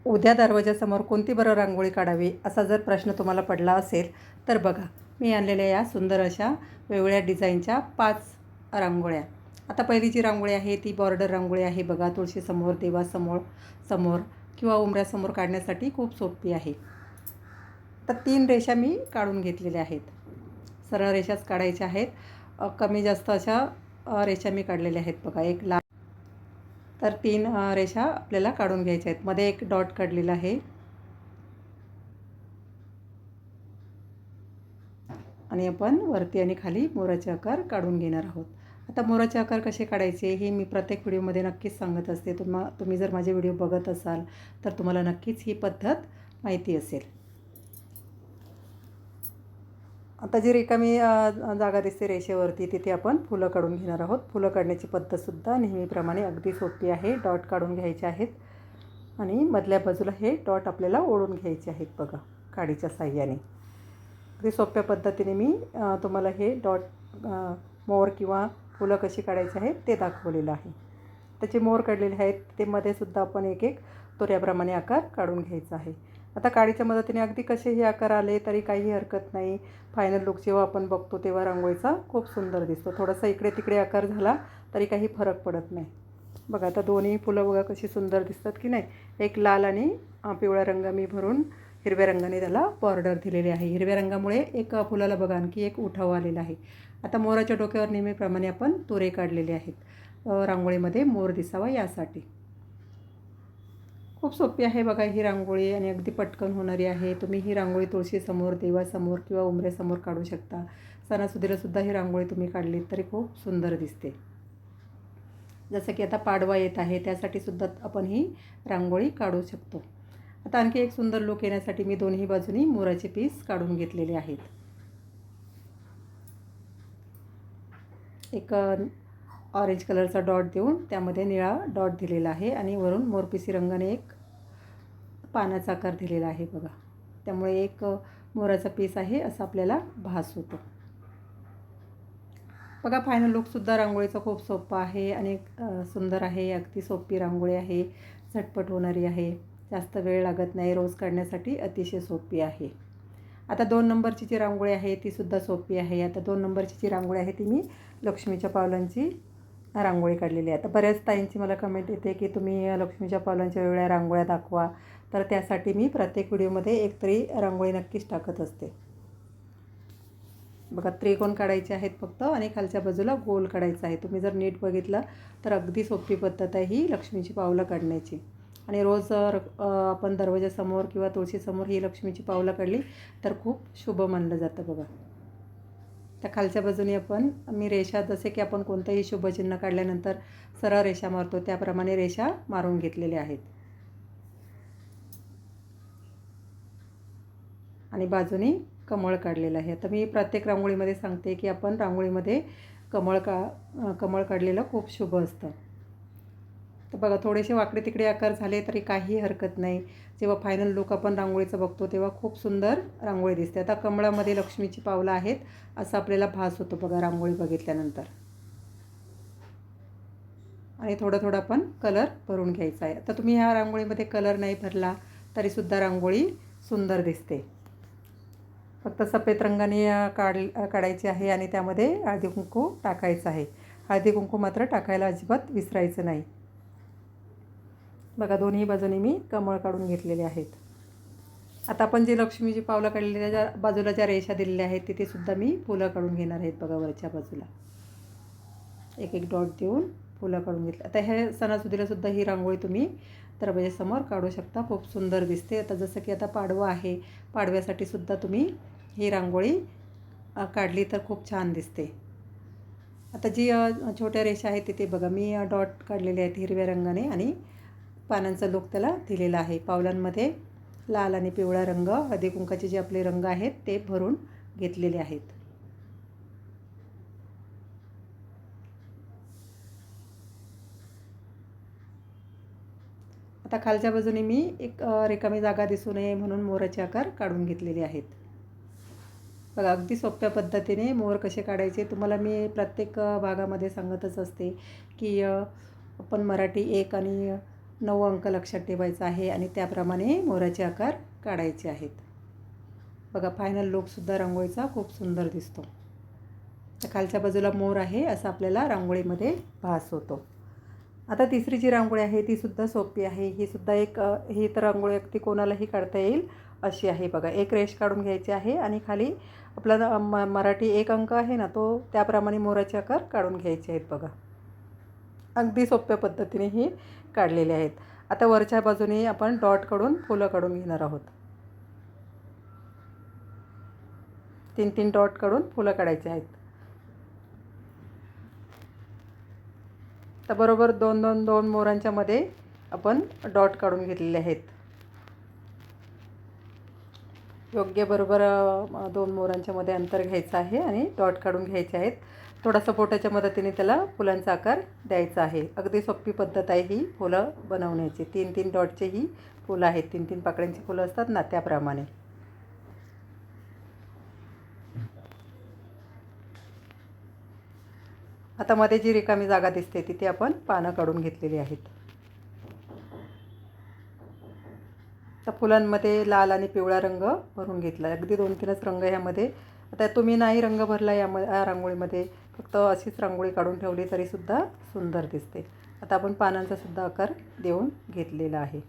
उद्या दरवाजासमोर कोणती बरं रांगोळी काढावी असा जर प्रश्न तुम्हाला पडला असेल तर बघा, मी आणलेल्या या सुंदर अशा वेगवेगळ्या डिझाईनच्या 5 रांगोळ्या. आता पहिली जी रांगोळी आहे ती बॉर्डर रांगोळी आहे बघा. तुळशीसमोर, देवासमोर किंवा उंबऱ्यासमोर काढण्यासाठी खूप सोपी आहे. तर 3 रेषा मी काढून घेतलेल्या आहेत. सरळ रेषाच काढायच्या आहेत. कमी जास्त अशा रेषा मी काढलेल्या आहेत बघा. एक लाल, तर 3 रेषा आपल्याला काढून घ्यायच्या आहेत. मध्ये एक डॉट काढलेला आहे आणि आपण वरती आणि खाली मोराचे आकार काढून घेणार आहोत. आता मोराचे आकार कसे काढायचे हे मी प्रत्येक व्हिडिओमध्ये नक्कीच सांगत असते. तुम्ही जर माझे व्हिडिओ बघत असाल तर तुम्हाला नक्कीच ही पद्धत माहिती असेल. आता जी रिकामी जागा दिसते रेषेवरती तिथे आपण फुलं काढून घेणार आहोत. फुलं काढण्याची पद्धतसुद्धा नेहमीप्रमाणे अगदी सोपी आहे. डॉट काढून घ्यायचे आहेत आणि मधल्या बाजूला हे डॉट आपल्याला ओढून घ्यायचे आहेत बघा, काडीच्या साहाय्याने. अगदी सोप्या पद्धतीने मी तुम्हाला हे मोर किंवा फुलं कशी काढायची आहेत ते दाखवलेलं आहे. त्याचे मोर काढलेले आहेत. ते मध्ये सुद्धा आपण एक एक तोऱ्याप्रमाणे आकार काढून घ्यायचा आहे. आता काडीच्या मदतीने अगदी कसेही आकार आले तरी काही हरकत नाही. फायनल लुक जेव्हा आपण बघतो तेव्हा रांगोळीचा खूप सुंदर दिसतो. थोडासा इकडे तिकडे आकार झाला तरी काही फरक पडत नाही. बघा, आता दोन्ही फुलं बघा कशी सुंदर दिसतात की नाही. एक लाल आणि पिवळा रंग मी भरून हिरव्या रंगाने त्याला बॉर्डर दिलेली आहे. हिरव्या रंगामुळे एक फुलाला बघा आणखी एक उठाव आलेला आहे. आता मोराच्या डोक्यावर नेहमीप्रमाणे आपण तुरे काढलेले आहेत रांगोळीमध्ये मोर दिसावा यासाठी. खूप सोपी आहे बघा ही रांगोळी आणि अगदी पटकन होणारी आहे. तुम्ही ही रांगोळी तुळशीसमोर, देवासमोर किंवा उंबऱ्यासमोर काढू शकता. सणासुदीलासुद्धा ही रांगोळी तुम्ही काढली तरी खूप सुंदर दिसते. जसं की आता पाडवा येत आहे त्यासाठी सुद्धा आपण ही रांगोळी काढू शकतो. आता आणखी एक सुंदर लुक येण्यासाठी मी दोन्ही बाजूनी मोराचे पीस काढून घेतलेले आहेत. एक ऑरेंज कलरचा डॉट देऊन त्यामध्ये निळा डॉट दिलेला आहे आणि वरून मोरपिसी रंगाने एक पानाचा आकार दिलेला आहे बघा. त्यामुळे एक मोराचा पीस आहे असा आपल्याला भास होतो. बघा, फायनल लुकसुद्धा रांगोळीचा खूप सोपा आहे आणि सुंदर आहे. अगदी सोपी रांगोळी आहे, झटपट होणारी आहे, जास्त वेळ लागत नाही, रोज काढण्यासाठी अतिशय सोपी आहे. आता 2 नंबरची जी रांगोळी आहे तीसुद्धा सोपी आहे. आता 2 नंबरची जी रांगोळी आहे ती मी लक्ष्मीच्या पावलांची रांगोळी काढलेली आहे. आता बऱ्याच ताईंची मला कमेंट येते की तुम्ही लक्ष्मीच्या पावलांच्या वेगळ्या रांगोळ्या दाखवा. तर त्यासाठी मी प्रत्येक व्हिडिओमध्ये एक तरी रांगोळी नक्कीच टाकत असते. बघा, त्रिकोण काढायचे आहेत फक्त आणि खालच्या बाजूला गोल काढायचा आहे. तुम्ही जर नीट बघितलं तर अगदी सोपी पद्धत आहे ही लक्ष्मीची पावलं काढण्याची. आणि रोज आपण दरवाजासमोर किंवा तुळशीसमोर ही लक्ष्मीची पावलं काढली तर खूप शुभ मानलं जातं बघा. त्या खालच्या बाजूने मी रेषा, जसे की आपण कोणतंही शुभचिन्ह काढल्यानंतर सरळ रेषा मारतो त्याप्रमाणे रेषा मारून घेतलेल्या आहेत. आणि बाजूने कमळ काढलेलं आहे. आता मी प्रत्येक रांगोळीमध्ये सांगते की आपण रांगोळीमध्ये कमळ काढलेलं खूप शुभ असतं. तर बघा, थोडेसे वाकडे तिकडे आकार झाले तरी काही हरकत नाही. जेव्हा फायनल लुक आपण रांगोळीचं बघतो तेव्हा खूप सुंदर रांगोळी दिसते. आता कमळामध्ये लक्ष्मीची पावलं आहेत असं आपल्याला भास होतो बघा रांगोळी बघितल्यानंतर. आणि थोडं थोडं आपण कलर भरून घ्यायचा आहे. आता तुम्ही ह्या रांगोळीमध्ये कलर नाही भरला तरीसुद्धा रांगोळी सुंदर दिसते. फक्त सफेद रंगाने काढायची आहे आणि त्यामध्ये हळदी कुंकू टाकायचं आहे. हळदी कुंकू मात्र टाकायला अजिबात विसरायचं नाही. बघा, दोन्ही बाजूने मी कमळ काढून घेतलेले आहेत. आता आपण जी लक्ष्मीची पावलं काढलेल्या ज्या बाजूला ज्या रेषा दिलेल्या आहेत तिथेसुद्धा मी फुलं काढून घेणार आहेत बघा. वरच्या बाजूला एक एक डॉट देऊन फुलं काढून घेतलं. आता हे सणासुदीलासुद्धा ही रांगोळी तुम्ही दरवाजासमोर काढू शकता. खूप सुंदर दिसते. आता जसं की आता पाडवा आहे, पाडव्यासाठी सुद्धा तुम्ही ही रांगोळी काढली तर खूप छान दिसते. आता जी छोट्या रेषा आहेत तिथे बघा मी डॉट काढलेले आहेत हिरव्या रंगाने आणि पानांचा लूक त्याला दिलेला आहे. पावलांमध्ये लाल आणि पिवळा रंग, हळदी कुंकाचे जे आपले रंग आहेत ते भरून घेतलेले आहेत. आता खालच्या बाजूने मी एक रिकामी जागा दिसू नये म्हणून मोराचे आकार काढून घेतलेले आहेत. बघा, अगदी सोप्या पद्धतीने मोर कसे काढायचे तुम्हाला मी प्रत्येक भागामध्ये सांगतच असते की आपण मराठी 1 आणि 9 अंक लक्षात ठेवायचा आहे आणि त्याप्रमाणे मोराचे आकार काढायचे आहेत. बघा फायनल लुकसुद्धा रांगोळीचा खूप सुंदर दिसतो. तर खालच्या बाजूला मोर आहे असं आपल्याला रांगोळीमध्ये भास होतो. आता तिसरी जी रांगोळी आहे ती सुद्धा सोपी आहे. ही सुद्धा ही तर रांगोळी अगदी कोणालाही काढता येईल अशी आहे. बघा एक रेष काढून घ्यायची आहे आणि खाली आपला मराठी 1 अंक आहे ना तो त्याप्रमाणे मोराचे आकार काढून घ्यायचे आहेत. बघा अगदी सोप्या पद्धतीने हे काढलेले आहेत. आता वरच्या बाजूने आपण डॉट काढून फुलं काढून घेणार आहोत. 3-3 डॉट काढून फुलं काढायचे आहेत. तर बरोबर 2-2 मोरांच्या मध्ये आपण डॉट काढून घेतलेले आहेत. योग्य बरोबर 2 मोरांच्या मध्ये अंतर घ्यायचं आहे आणि डॉट काढून घ्यायचे आहेत. थोडासा बोटाच्या मदतीने त्याला फुलांचा आकार द्यायचा आहे. अगदी सोपी पद्धत आहे ही फुलं बनवण्याची. 3-3 डॉटचे ही फुलं आहेत. 3-3 पाकळ्यांची फुलं असतात ना त्याप्रमाणे. आता मध्ये जी रिकामी जागा दिसते तिथे आपण पानं काढून घेतलेली आहेत. तर फुलांमध्ये लाल आणि पिवळा रंग भरून घेतला. अगदी 2-3च रंग ह्यामध्ये. आता तुम्ही नाही रंग भरला या रांगोळीमध्ये, फक्त अशीच रांगोळी काढून ठेवली तरीसुद्धा सुंदर दिसते. आता आपण पानांचा सुद्धा आकार देऊन घेतलेला आहे.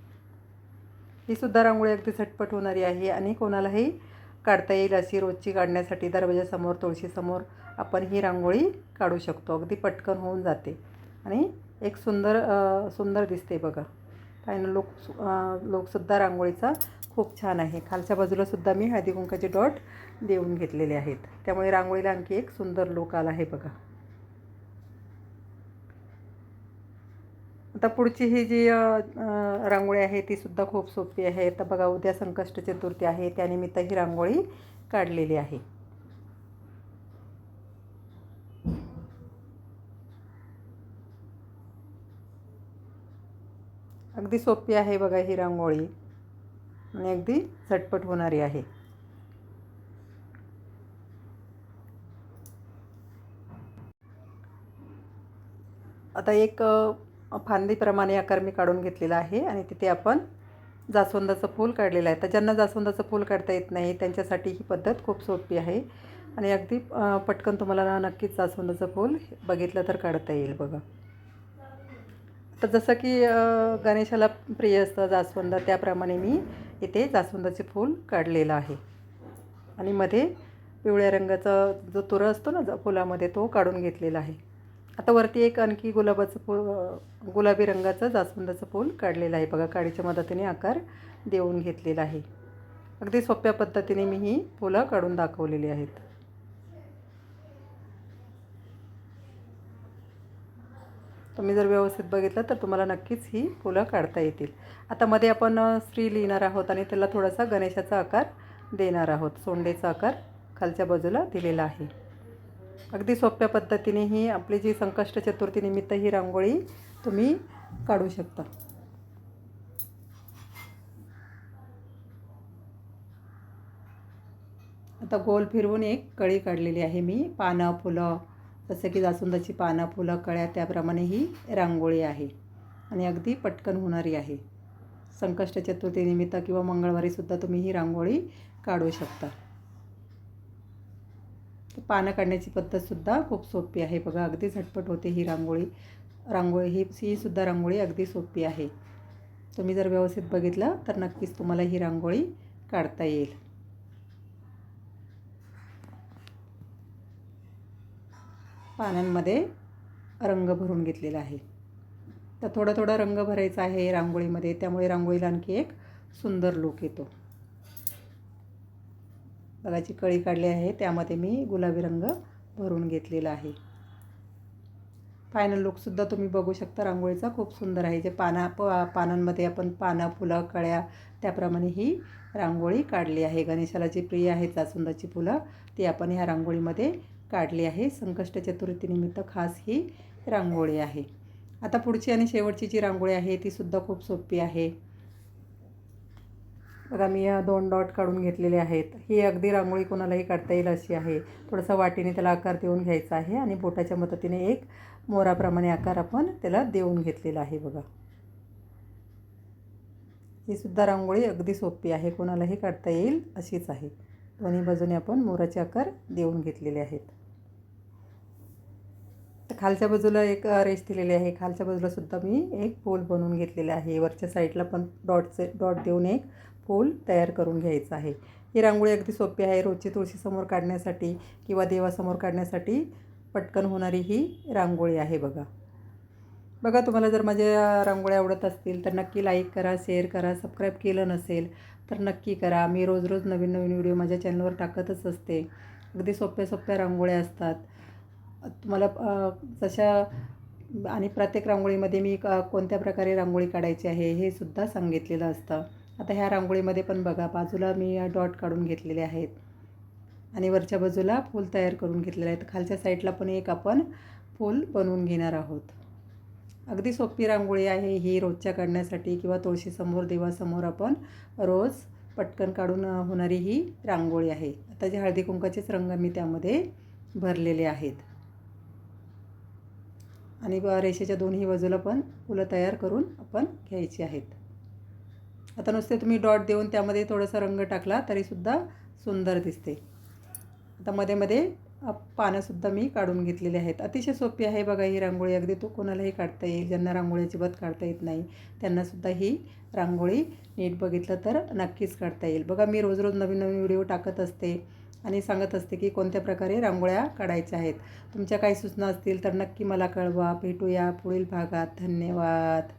ही सुद्धा रांगोळी अगदी झटपट होणारी आहे आणि कोणालाही काढता येईल अशी रोजची काढण्यासाठी दरवाजासमोर तुळशीसमोर आपण ही रांगोळी काढू शकतो. अगदी पटकन होऊन जाते आणि एक सुंदर दिसते. बघा फायनल लुकसुद्धा रांगोळीचा खूप छान आहे. खालच्या बाजूला सुद्धा मी हळदी कुंकाचे डॉट देऊन घेतलेले आहेत. त्यामुळे रांगोळीला आणखी एक सुंदर लुक आला आहे. बघा आता पुढची ही जी रांगोळी आहे ती सुद्धा खूप सोपी आहे. तर बघा उद्या संकष्ट चतुर्थी आहे, त्यानिमित्त ही रांगोळी काढलेली आहे. अगदी सोपी आहे बघा ही रांगोळी आणि अगदी झटपट होणारी आहे. आता एक फांदीप्रमाणे आकार मी काढून घेतलेला आहे आणि तिथे आपण जास्वंदाचं फूल काढलेलं आहे. तर ज्यांना जास्वंदाचं फूल काढता येत नाही त्यांच्यासाठी ही पद्धत खूप सोपी आहे आणि अगदी पटकन तुम्हाला नक्कीच जास्वंदाचं फूल बघितलं तर काढता येईल. बघा तर जसं की गणेशाला प्रिय असतं जास्वंद, त्याप्रमाणे मी इथे जास्वंदाचे फूल काढलेलं आहे आणि मध्ये पिवळ्या रंगाचा जो तुरा असतो ना फुलामध्ये तो काढून घेतलेला आहे. आता वरती एक आणखी गुलाबी रंगाचं जास्वंदाचं फूल काढलेलं आहे. बघा काडीच्या मदतीने आकार देऊन घेतलेला आहे. अगदी सोप्या पद्धतीने मी ही फुलं काढून दाखवलेली आहेत. तुम्ही जर व्यवस्थित बघितलं तर तुम्हाला नक्कीच ही फुलं काढता येतील. आता मध्ये आपण श्री लिहिणार आहोत आणि त्याला थोडासा गणेशाचा आकार देणार आहोत. सोंडेचा आकार खालच्या बाजूला दिलेला आहे. अगदी सोप्या पद्धतीने ही आपली जी संकष्ट चतुर्थीनिमित्त ही रांगोळी तुम्ही काढू शकता. आता गोल फिरवून एक कळी काढलेली आहे मी. पानं फुलं जसं की जास्वंदाची पानं फुलं कळ्या त्याप्रमाणे ही रांगोळी आहे आणि अगदी पटकन होणारी आहे. संकष्ट चतुर्थीनिमित्त किंवा मंगळवारीसुद्धा तुम्ही ही रांगोळी काढू शकता. पानं काढण्याची पद्धतसुद्धा खूप सोपी आहे. बघा अगदी झटपट होते ही रांगोळी ही सुद्धा रांगोळी अगदी सोपी आहे. तुम्ही जर व्यवस्थित बघितलं तर नक्कीच तुम्हाला ही रांगोळी काढता येईल. पानांमध्ये रंग भरून घेतलेला आहे. तर थोडा थोडा रंग भरायचा आहे रांगोळीमध्ये, त्यामुळे रांगोळीला आणखी एक सुंदर लुक येतो. बघाची कळी काढली आहे त्यामध्ये मी गुलाबी रंग भरून घेतलेला आहे. फायनल लुकसुद्धा तुम्ही बघू शकता रांगोळीचा खूप सुंदर आहे. जे पानांमध्ये आपण पानं फुलं कळ्या त्याप्रमाणे ही रांगोळी काढली आहे. गणेशाला जी प्रिय आहे जास्वंदाची फुलं ती आपण ह्या रांगोळीमध्ये काढली आहे. संकष्ट चतुर्थीनिमित्त खास ही रांगोळी आहे. आता पुढची आणि शेवटची जी रांगोळी आहे ती सुद्धा खूप सोपी आहे. बघा मी 2 डॉट काढून घेतलेले आहेत. ही अगदी रांगोळी कोणालाही काढता येईल अशी आहे. थोडासा वाटीने त्याला आकार देऊन घ्यायचा आहे आणि बोटाच्या मदतीने एक मोराप्रमाणे आकार आपण त्याला देऊन घेतलेला आहे. बघा ही सुद्धा रांगोळी अगदी सोपी आहे, कोणालाही काढता येईल अशीच आहे. दोन्ही बाजूने आपण मोराचे आकार देऊन घेतलेले आहेत. तर खालच्या बाजूला एक रेष दिलेली आहे, खालच्या बाजूला सुद्धा मी एक फूल बनवून घेतलेले आहे. वरच्या साईडला पण डॉट देऊन एक फूल तयार करून घ्यायचं आहे. ही रांगोळी अगदी सोपी आहे, रोजची तुळशीसमोर काढण्यासाठी किंवा देवासमोर काढण्यासाठी पटकन होणारी ही रांगोळी आहे बघा. बघा, तुम्हाला जर माझ्या रांगोळ्या आवडत असतील तर नक्की लाईक करा, शेअर करा. सबस्क्राईब केलं नसेल तर नक्की करा. मी रोज नवीन नवीन व्हिडिओ माझ्या चॅनलवर टाकतच असते. अगदी सोप्या सोप्या रांगोळ्या असतात. तुम्हाला जशा आणि प्रत्येक रांगोळीमध्ये मी कोणत्या प्रकारे रांगोळी काढायची आहे हे सुद्धा सांगितलेलं असतं. आता ह्या रांगोळीमध्ये पण बघा, बाजूला मी डॉट काढून घेतलेले आहेत आणि वरच्या बाजूला फूल तयार करून घेतलेले आहेत. खालच्या साईडला पण एक आपण फूल बनवून घेणार आहोत. अगदी सोपी रांगोळी आहे ही, रोजच्या काढण्यासाठी किंवा तुळशीसमोर देवासमोर आपण रोज पटकन काढून होणारी ही रांगोळी आहे. आता जे हळदी कुंकाचेच रंग मी त्यामध्ये भरलेले आहेत आणि रेषेच्या दोन्ही बाजूला पण फुलं तयार करून आपण घ्यायची आहेत. आता नुसते तुम्ही डॉट देऊन त्यामध्ये थोडासा रंग टाकला तरीसुद्धा सुंदर दिसते. आता मध्ये मध्ये पानंसुद्धा मी काढून घेतलेले आहेत. अतिशय सोपी आहे बघा ही रांगोळी, अगदी तो कोणालाही काढता येईल. ज्यांना रांगोळी अजिबात काढता येत नाही त्यांनासुद्धा ही रांगोळी नीट बघितलं तर नक्कीच काढता येईल. बघा, मी रोज नवीन नवीन व्हिडिओ टाकत असते आणि सांगत असते की कोणत्या प्रकारे रांगोळ्या काढायच्या आहेत. तुमच्या काही सूचना असतील तर नक्की मला कळवा. भेटूया पुढील भागात. धन्यवाद.